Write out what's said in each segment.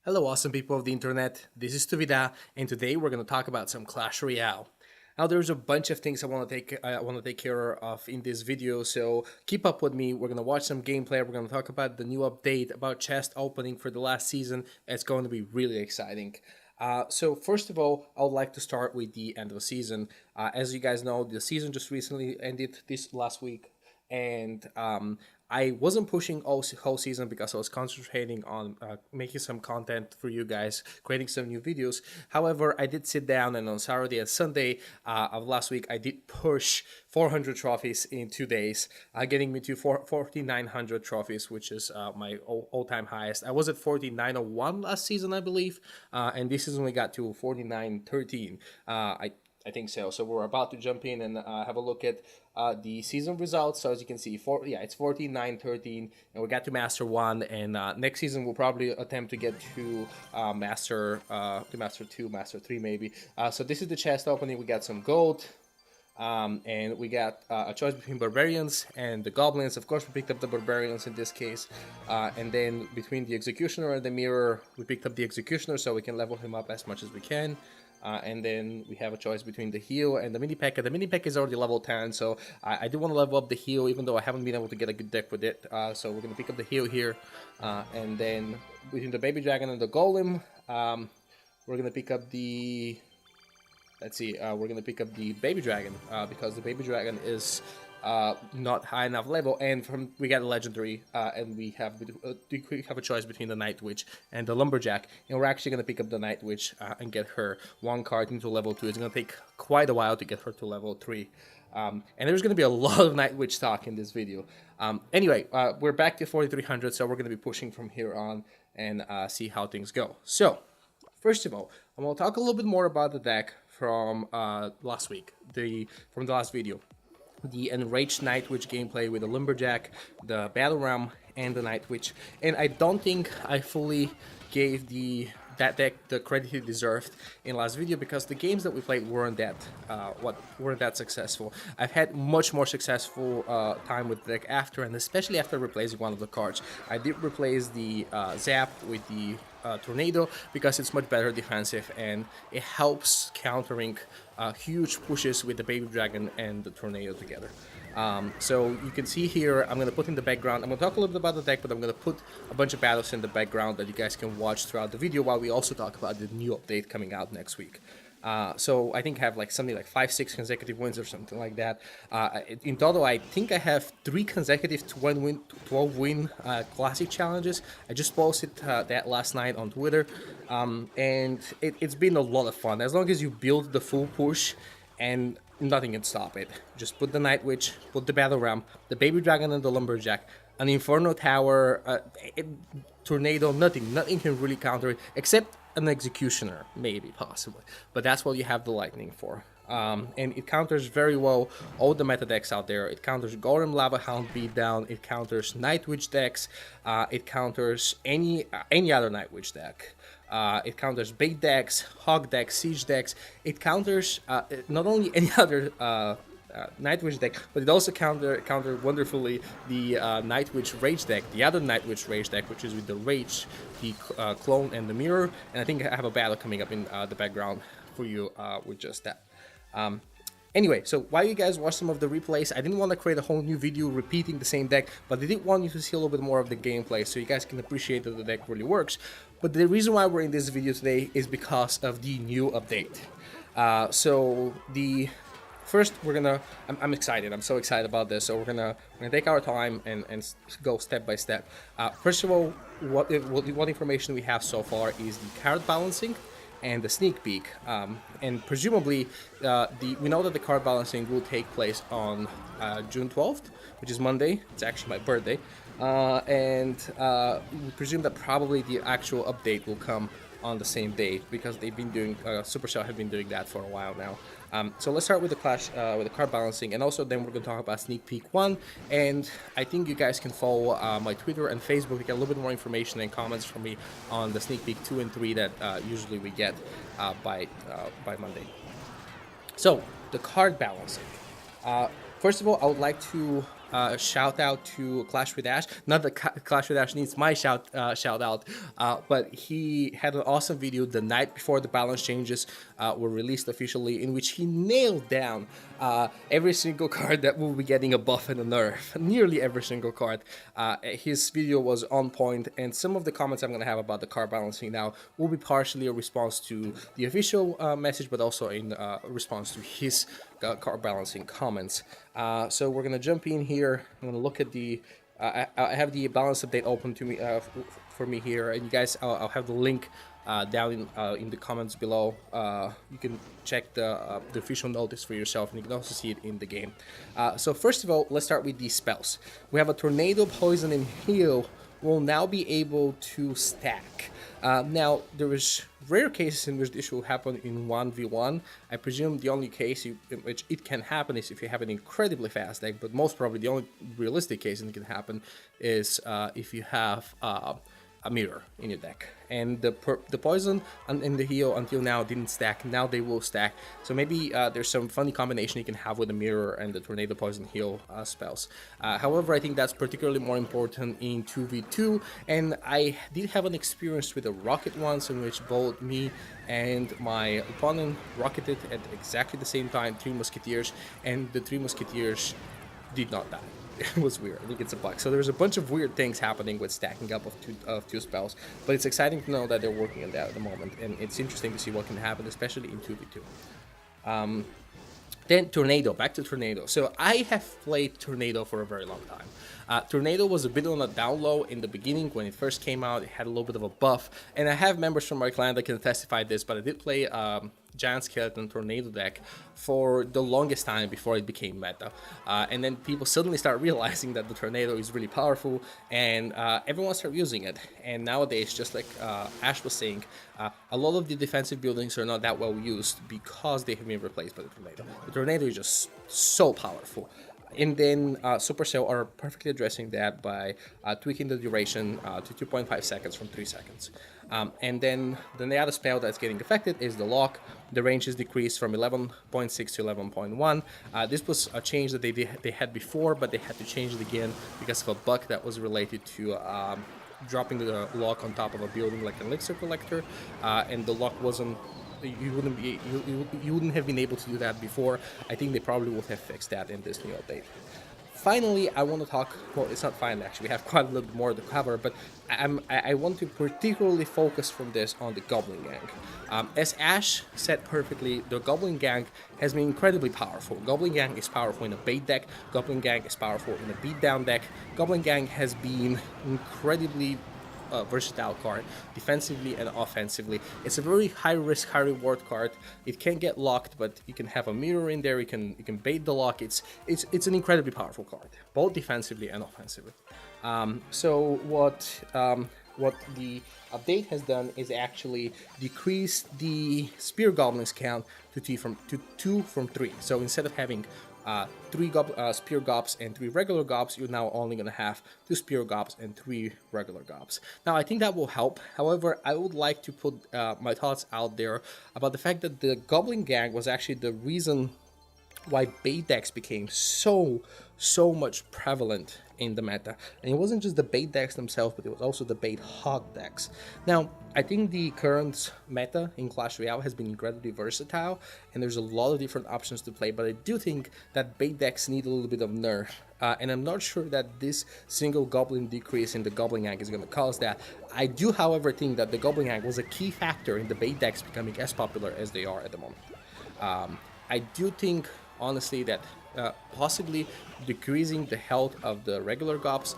Hello, awesome people of the internet. This is Tovida, and today we're going to talk about some Clash Royale. Now, there's a bunch of things I want to take care of in this video, so keep up with me. We're going to watch some gameplay. We're going to talk about the new update about chest opening for the last season. It's going to be really exciting. So first of all, I would like to start with the end of the season. As you guys know, the season just recently ended this last week, and I wasn't pushing all whole season because I was concentrating on making some content for you guys, creating some new videos. However, I did sit down, and on Saturday and Sunday of last week, I did push 400 trophies in 2 days, getting me to 4,900 trophies, which is my all-time highest. I was at 4,901 last season, I believe, and this season we got to 4,913. I think so. So we're about to jump in and have a look at the season results. So as you can see, it's 14-9-13, and we got to Master 1, and next season we'll probably attempt to get to Master 2, Master 3 maybe. So this is the chest opening. We got some gold, and we got a choice between Barbarians and the Goblins. Of course, we picked up the Barbarians in this case, and then between the Executioner and the Mirror, we picked up the Executioner so we can level him up as much as we can. And then we have a choice between the heal and the mini pack. The mini pack is already level 10, so I do want to level up the heal, even though I haven't been able to get a good deck with it. So we're going to pick up the heal here. And then between the Baby Dragon and the Golem, we're going to pick up the... Let's see, we're going to pick up the Baby Dragon, because the Baby Dragon is not high enough level, and we got a legendary, and we have a choice between the Night Witch and the Lumberjack, and we're actually going to pick up the Night Witch and get her one card into level 2. It's going to take quite a while to get her to level 3, and there's going to be a lot of Night Witch talk in this video. Anyway, we're back to 4,300, so we're going to be pushing from here on and see how things go. So first of all, I'm going to talk a little bit more about the deck from last week, from the last video. The Enraged Night Witch gameplay with the Lumberjack, the Battle Ram, and the Night Witch. And I don't think I fully gave that deck the credit it deserved in last video, because the games that we played weren't that successful. I've had much more successful time with the deck after, and especially after replacing one of the cards. I did replace the Zap with the Tornado because it's much better defensive, and it helps countering huge pushes with the Baby Dragon and the Tornado together. So you can see here, I'm going to put in the background, I'm going to talk a little bit about the deck, but I'm going to put a bunch of battles in the background that you guys can watch throughout the video while we also talk about the new update coming out next week. So I think I have something like 5-6 consecutive wins or something like that. In total, I think I have 3 consecutive 12 win classic challenges. I just posted that last night on Twitter, and it's been a lot of fun. As long as you build the full push, and nothing can stop it. Just put the Night Witch, put the Battle Ram, the Baby Dragon and the Lumberjack, an Inferno Tower, Tornado, nothing can really counter it, except an Executioner, maybe, possibly. But that's what you have the Lightning for. And it counters very well all the meta decks out there. It counters Golem, Lava Hound, Beatdown, it counters Night Witch decks, it counters any other Night Witch deck. It counters bait decks, hog decks, siege decks. It counters not only any other Night Witch deck, but it also counter wonderfully the Night Witch Rage deck, the other Night Witch Rage deck, which is with the Rage, the Clone, and the Mirror. And I think I have a battle coming up in the background for you with just that. Anyway, so while you guys watch some of the replays, I didn't want to create a whole new video repeating the same deck, but I did want you to see a little bit more of the gameplay so you guys can appreciate that the deck really works. But the reason why we're in this video today is because of the new update. First, I'm excited. I'm so excited about this. So we're gonna take our time and go step by step. First of all, what information we have so far is the card balancing and the sneak peek, and presumably we know that the card balancing will take place on June 12th, which is Monday. It's actually my birthday, and we presume that probably the actual update will come on the same day, because they've been doing Supercell have been doing that for a while now. So let's start with the with the card balancing, and also then we're going to talk about Sneak Peek 1, and I think you guys can follow my Twitter and Facebook to get a little bit more information and comments from me on the Sneak Peek 2 and 3 that usually we get by Monday. So, the card balancing. First of all, I would like to shout out to Clash with Ash. Not that Clash with Ash needs my shout out, but he had an awesome video the night before the balance changes were released officially, in which he nailed down every single card that will be getting a buff and a nerf. Nearly every single card. His video was on point, and some of the comments I'm going to have about the card balancing now will be partially a response to the official message, but also in response to his card balancing comments. So we're gonna jump in here. I'm gonna look at the I have the balance update open to me for me here, and you guys, I'll have the link down in the comments below. You can check the official notice for yourself, and you can also see it in the game. So first of all, let's start with these spells. We have a Tornado, Poison, and Heal will now be able to stack. Now, there is rare cases in which this will happen in 1v1. I presume the only case in which it can happen is if you have an incredibly fast deck, but most probably the only realistic case it can happen is if you have a mirror in your deck. And the poison and the heal until now didn't stack. Now they will stack. So maybe there's some funny combination you can have with the mirror and the tornado, poison, heal spells. However, I think that's particularly more important in 2v2. And I did have an experience with a rocket once in which both me and my opponent rocketed at exactly the same time, 3 musketeers, and the 3 musketeers did not die. It was weird. I think it's a bug. So there's a bunch of weird things happening with stacking up of two spells, but it's exciting to know that they're working on that at the moment, and it's interesting to see what can happen, especially in 2v2. Then Tornado, back to Tornado. So I have played Tornado for a very long time. Tornado was a bit on a down low in the beginning when it first came out. It had a little bit of a buff, and I have members from my clan that can testify this, but I did play Giant Skeleton Tornado deck for the longest time before it became meta. And then people suddenly start realizing that the Tornado is really powerful, and everyone started using it. And nowadays, just like Ash was saying, a lot of the defensive buildings are not that well used because they have been replaced by the Tornado. The Tornado is just so powerful. And then Supercell are perfectly addressing that by tweaking the duration to 2.5 seconds from 3 seconds. And then the other spell that's getting affected is the lock. The range is decreased from 11.6 to 11.1. This was a change that they had before, but they had to change it again because of a bug that was related to dropping the lock on top of a building like an elixir collector, and the lock wasn't. You wouldn't have been able to do that before. I think they probably would have fixed that in this new update. Finally, I want to talk, well, it's not finally actually, we have quite a little bit more to cover, but I want to particularly focus from this on the Goblin Gang. As Ash said perfectly, the Goblin Gang has been incredibly powerful. Goblin Gang is powerful in a bait deck, Goblin Gang is powerful in a beatdown deck. Goblin Gang has been incredibly versatile card, defensively and offensively. It's a very high risk, high reward card. It can get locked, but you can have a mirror in there. You can bait the lock. It's an incredibly powerful card, both defensively and offensively. So what the update has done is actually decrease the spear goblins count to 2 from 3. So instead of having 3 spear gobs and 3 regular gobs, you're now only going to have 2 spear gobs and 3 regular gobs. Now, I think that will help. However, I would like to put my thoughts out there about the fact that the Goblin Gang was actually the reason why bait decks became so much prevalent in the meta. And it wasn't just the bait decks themselves, but it was also the bait hog decks. Now, I think the current meta in Clash Royale has been incredibly versatile, and there's a lot of different options to play, but I do think that bait decks need a little bit of nerf. And I'm not sure that this single Goblin decrease in the Goblin Gang is going to cause that. I do, however, think that the Goblin Gang was a key factor in the bait decks becoming as popular as they are at the moment. I do think, honestly, that possibly decreasing the health of the regular gobs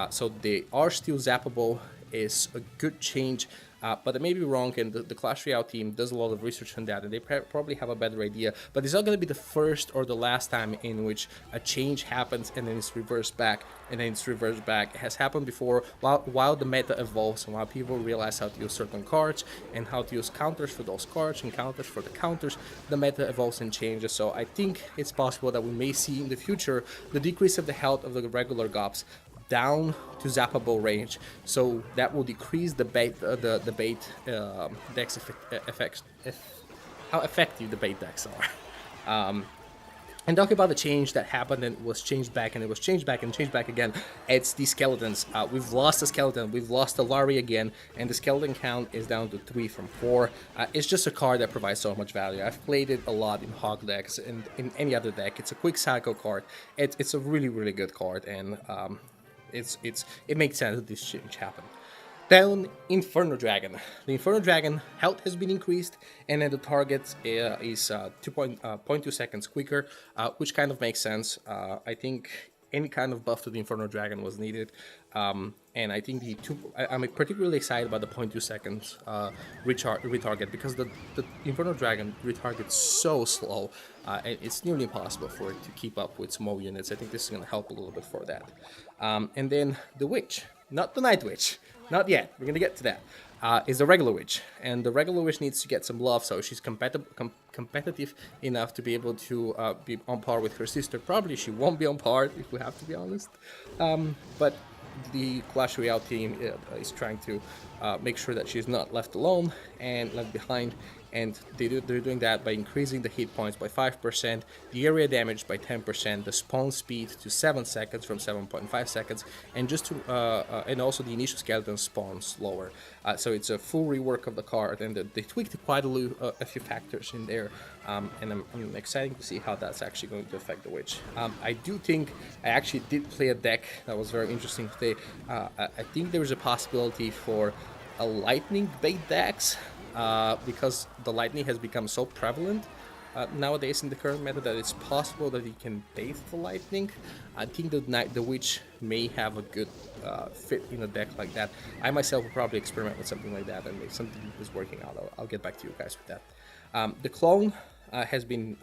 so they are still zappable is a good change, but I may be wrong, and the Clash Royale team does a lot of research on that, and they probably have a better idea, but it's not going to be the first or the last time in which a change happens and then it's reversed back, and then it's reversed back. It has happened before while the meta evolves and while people realize how to use certain cards and how to use counters for those cards and counters for the counters, the meta evolves and changes. So I think it's possible that we may see in the future the decrease of the health of the regular gobs down to zappable range, so that will decrease the bait decks effects, how effective the bait decks are. And talking about the change that happened and was changed back and it was changed back and changed back again, it's the skeletons. We've lost a skeleton, we've lost a Larry again, and the skeleton count is down to 3 from 4. It's just a card that provides so much value. I've played it a lot in Hog decks and in any other deck. It's a quick cycle card. It's a really, really good card, and it makes sense that this change happened. Then Inferno Dragon. The Inferno Dragon health has been increased, and then the target is 2.2 seconds quicker, which kind of makes sense. I think any kind of buff to the Inferno Dragon was needed, and I think I'm particularly excited about the 0.2 seconds retarget, because the Inferno Dragon retargets so slow, and it's nearly impossible for it to keep up with small units. I think this is going to help a little bit for that. And then the Witch, not the Night Witch. Not yet. We're gonna get to that. Is the regular witch, and the regular witch needs to get some love, so she's competitive enough to be able to be on par with her sister. Probably she won't be on par, if we have to be honest. But the Clash Royale team is trying to make sure that she's not left alone and left behind, and they're doing that by increasing the hit points by 5%, the area damage by 10%, the spawn speed to 7 seconds from 7.5 seconds, and and also the initial skeleton spawns slower. So it's a full rework of the card, and they tweaked quite a few factors in there, and I'm excited to see how that's actually going to affect the witch. I do think I actually did play a deck that was very interesting today. I think there is a possibility for a lightning bait decks, because the lightning has become so prevalent nowadays in the current meta that it's possible that you can bait the lightning. I think the witch may have a good fit in a deck like that. I myself will probably experiment with something like that, and if something is working out, I'll get back to you guys with that. The clone has been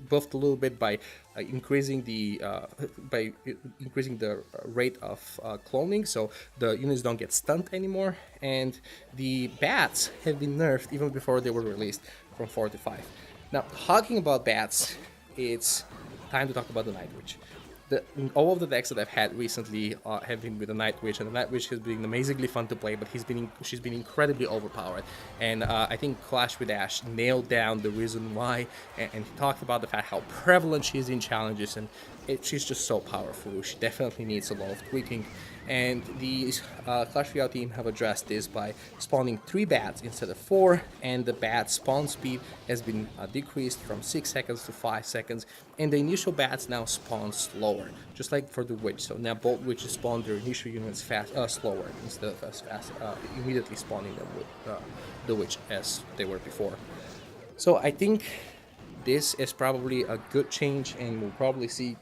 buffed a little bit by increasing the rate of cloning, so the units don't get stunned anymore, and the bats have been nerfed even before they were released from 4 to 5. Now, talking about bats, it's time to talk about the Night Witch. All of the decks that I've had recently have been with the Night Witch, and the Night Witch has been amazingly fun to play, but she's been incredibly overpowered. And I think Clash with Ash nailed down the reason why, and he talked about the fact how prevalent she is in challenges, and she's just so powerful. She definitely needs a lot of tweaking. And the Clash Royale team have addressed this by spawning 3 bats instead of 4, and the bat spawn speed has been decreased from 6 seconds to 5 seconds, and the initial bats now spawn slower, just like for the witch. So now both witches spawn their initial units slower instead of as fast, immediately spawning them with the witch as they were before. So I think this is probably a good change, and we'll probably see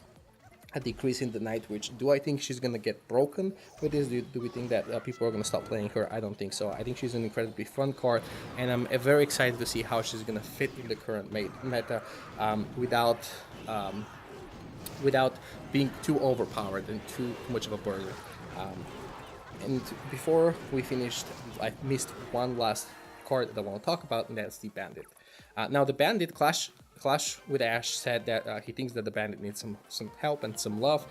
a decrease in the Night Witch. Do I think she's gonna get broken with this? Do we think that people are gonna stop playing her? I don't think so. I think she's an incredibly fun card, and I'm very excited to see how she's gonna fit in the current meta without being too overpowered and too much of a burden. And before we finished, I missed one last card that I want to talk about, and that's the Bandit. Now the Bandit, Clash with Ash said that he thinks that the Bandit needs some help and some love,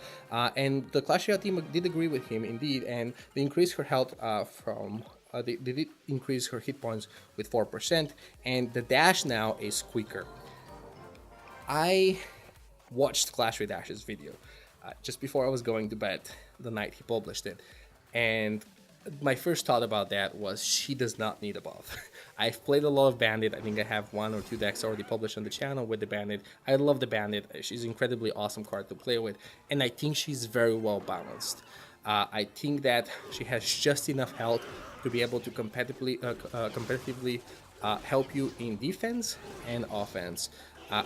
and the Clash Royale team did agree with him indeed, and they increased her health they did increase her hit points with 4%, and the dash now is quicker. I watched Clash with Ash's video just before I was going to bed the night he published it, and my first thought about that was she does not need a buff. I've played a lot of Bandit. I think I have 1 or 2 decks already published on the channel with the Bandit. I love the Bandit. She's an incredibly awesome card to play with, and I think she's very well balanced. I think that she has just enough health to be able to competitively help you in defense and offense.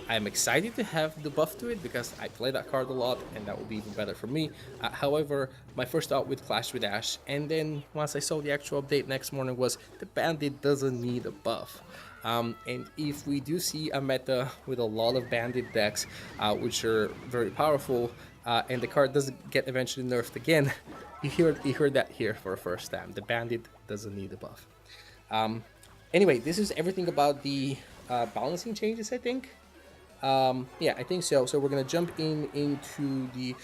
I'm excited to have the buff to it because I play that card a lot, and that will be even better for me. However, my first thought with Clash with Ash, and then once I saw the actual update next morning, was the Bandit doesn't need a buff. And if we do see a meta with a lot of Bandit decks, which are very powerful, and the card doesn't get eventually nerfed again, you heard that here for the first time. The Bandit doesn't need a buff. Anyway, this is everything about the balancing changes, I think. Yeah, I think so. So we're gonna jump into the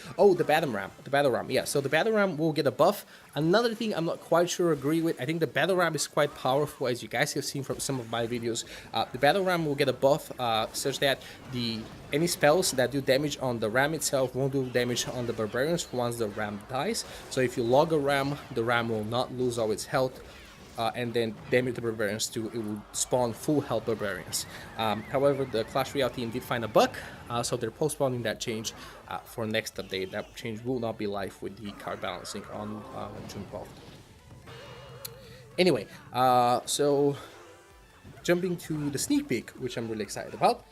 battle ram. Yeah, so the battle ram will get a buff. Another thing I'm not quite sure agree with. I think the battle ram is quite powerful, as you guys have seen from some of my videos. The battle ram will get a buff such that the any spells that do damage on the ram itself won't do damage on the barbarians once the ram dies. So if you log a ram, the ram will not lose all its health. And then damage the barbarians too. It will spawn full health barbarians. However, the Clash Royale team did find a bug, so they're postponing that change for next update. That change will not be live with the card balancing on June 12th. Anyway, so jumping to the sneak peek, which I'm really excited about.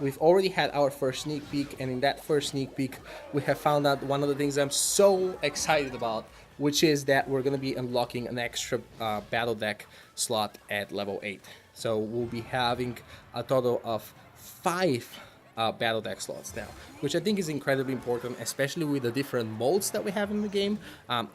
We've already had our first sneak peek, and in that first sneak peek, we have found out one of the things I'm so excited about, which is that we're going to be unlocking an extra battle deck slot at level 8. So we'll be having a total of 5 battle deck slots now, which I think is incredibly important, especially with the different modes that we have in the game.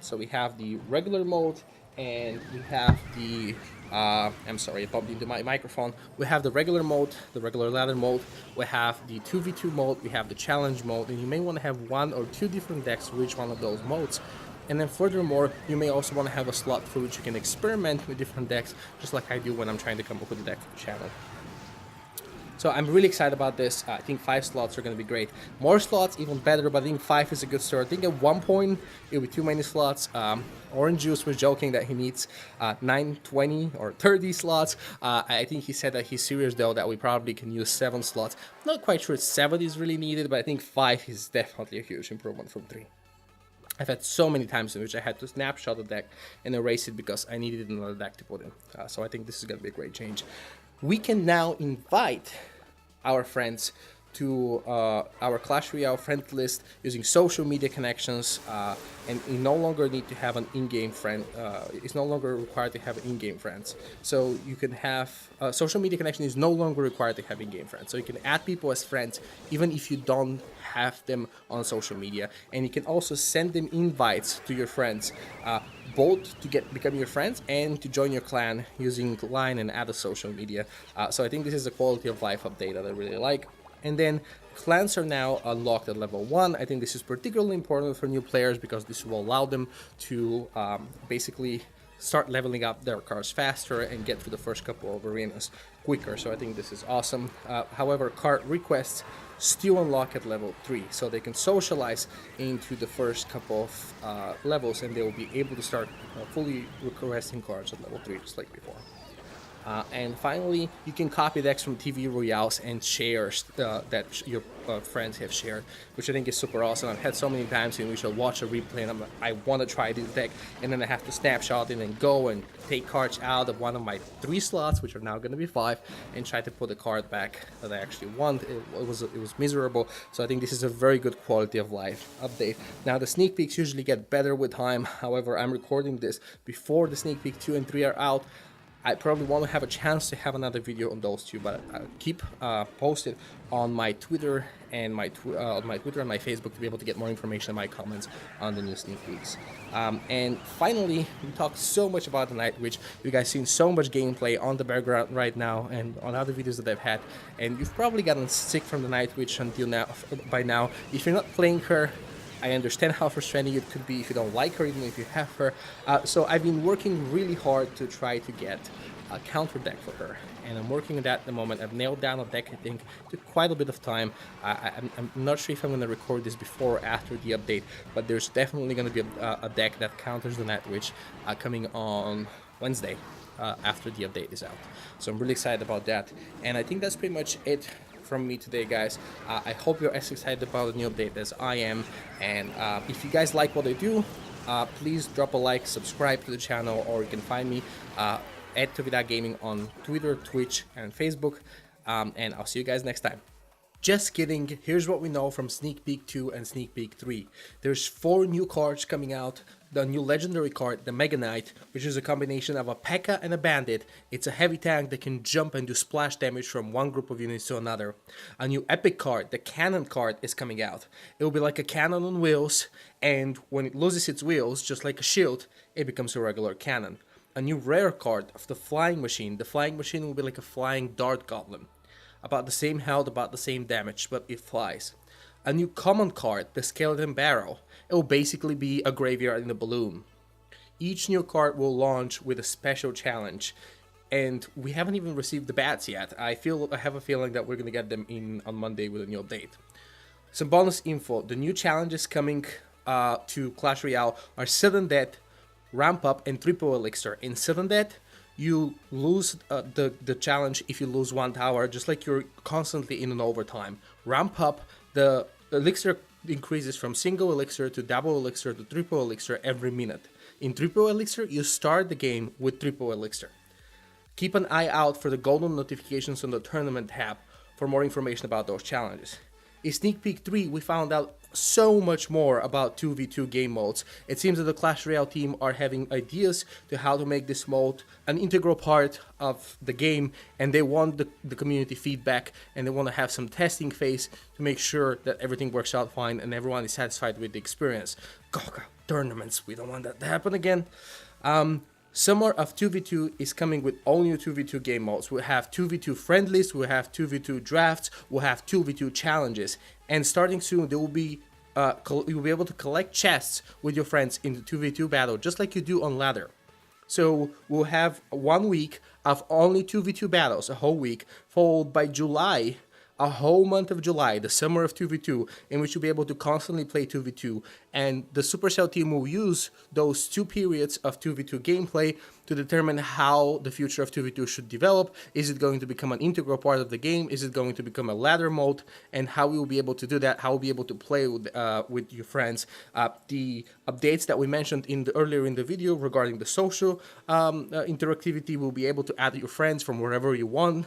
So we have the regular mode, and we have the I'm sorry, I bumped into my microphone. We have the regular mode, the regular ladder mode, we have the 2v2 mode, we have the challenge mode, and you may want to have 1 or 2 different decks for each one of those modes. And then furthermore, you may also want to have a slot for which you can experiment with different decks, just like I do when I'm trying to come up with a deck for the channel. So I'm really excited about this. I think 5 slots are going to be great. More slots, even better, but I think 5 is a good start. I think at one point, it will be too many slots. Orange Juice was joking that he needs 9, 20, or 30 slots. I think he said that he's serious, though, that we probably can use 7 slots. Not quite sure 7 is really needed, but I think 5 is definitely a huge improvement from 3. I've had so many times in which I had to snapshot the deck and erase it because I needed another deck to put in. So I think this is going to be a great change. We can now invite our friends to our Clash Royale friend list using social media connections, and you no longer need to have an in-game friend. It's no longer required to have in-game friends. So you can have social media connection is no longer required to have in-game friends. So you can add people as friends even if you don't have them on social media, and you can also send them invites to your friends, both to become your friends and to join your clan using Line and other social media. So I think this is a quality of life update that I really like. And then clans are now unlocked at level 1. I think this is particularly important for new players because this will allow them to basically start leveling up their cars faster and get through the first couple of arenas quicker. So I think this is awesome. However, card requests still unlock at level 3, so they can socialize into the first couple of levels, and they will be able to start fully requesting cards at level 3 just like before. And finally, you can copy decks from TV Royales and shares that your friends have shared, which I think is super awesome. I've had so many times in which I'll watch a replay and I want to try this deck, and then I have to snapshot it and go and take cards out of one of my 3 slots, which are now going to be 5, and try to put a card back that I actually want. It was miserable, so I think this is a very good quality of life update. Now, the sneak peeks usually get better with time. However, I'm recording this before the sneak peek 2 and 3 are out. I probably want to have a chance to have another video on those 2, but I'll keep posted on my Twitter and my Facebook to be able to get more information and my comments on the new sneak peeks. And finally, we talked so much about the Night Witch. You guys seen so much gameplay on the background right now and on other videos that I've had, and you've probably gotten sick from the Night Witch until now. By now, if you're not playing her, I understand how frustrating it could be if you don't like her, even if you have her. So I've been working really hard to try to get a counter deck for her, and I'm working on that at the moment. I've nailed down a deck. I think it took quite a bit of time. I'm not sure if I'm going to record this before or after the update, but there's definitely going to be a deck that counters the Night Witch coming on Wednesday after the update is out. So I'm really excited about that, and I think that's pretty much it from me today, guys. I hope you're as excited about the new update as I am, and if you guys like what I do, please drop a like, subscribe to the channel, or you can find me at Tovida Gaming on Twitter, Twitch, and Facebook, and I'll see you guys next time. Just kidding, here's what we know from Sneak Peek 2 and Sneak Peek 3. There's 4 new cards coming out. The new legendary card, the Mega Knight, which is a combination of a P.E.K.K.A. and a Bandit. It's a heavy tank that can jump and do splash damage from one group of units to another. A new epic card, the Cannon card, is coming out. It will be like a cannon on wheels, and when it loses its wheels, just like a shield, it becomes a regular cannon. A new rare card of the Flying Machine. The Flying Machine will be like a flying dart goblin. about the same health, about the same damage, but it flies. A new common card, the Skeleton Barrel. It will basically be a graveyard in a balloon. Each new card will launch with a special challenge, and we haven't even received the bats yet. I have a feeling that we're gonna get them in on Monday with a new update. Some bonus info: the new challenges coming to Clash Royale are Sudden Death, Ramp Up, and Triple Elixir. In Sudden Death, you lose the challenge if you lose one tower, just like you're constantly in an overtime. Ramp Up, the elixir increases from single elixir to double elixir to triple elixir every minute. In triple elixir, you start the game with triple elixir. Keep an eye out for the golden notifications on the tournament tab for more information about those challenges. In Sneak Peek 3, we found out so much more about 2v2 game modes. It seems that the Clash Royale team are having ideas to how to make this mode an integral part of the game, and they want the community feedback, and they want to have some testing phase to make sure that everything works out fine and everyone is satisfied with the experience. Tournaments, we don't want that to happen again. Summer of 2v2 is coming with all new 2v2 game modes. We'll have 2v2 friendlies, we'll have 2v2 drafts, we'll have 2v2 challenges, and starting soon there will be you'll be able to collect chests with your friends in the 2v2 battle, just like you do on ladder. So we'll have 1 week of only 2v2 battles, a whole week, followed by July, a whole month of July, the summer of 2v2, in which you'll be able to constantly play 2v2, and the Supercell team will use those 2 periods of 2v2 gameplay to determine how the future of 2v2 should develop. Is it going to become an integral part of the game? Is it going to become a ladder mode? And how we will be able to do that, how we'll be able to play with your friends. The updates that we mentioned earlier in the video regarding the social interactivity, will be able to add your friends from wherever you want,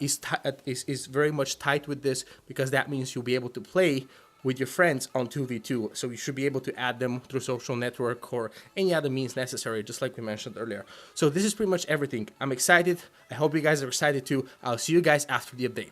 is very much tight with this, because that means you'll be able to play with your friends on 2v2, so you should be able to add them through social network or any other means necessary, just like we mentioned earlier. So this is pretty much everything. I'm excited. I hope you guys are excited too. I'll see you guys after the update.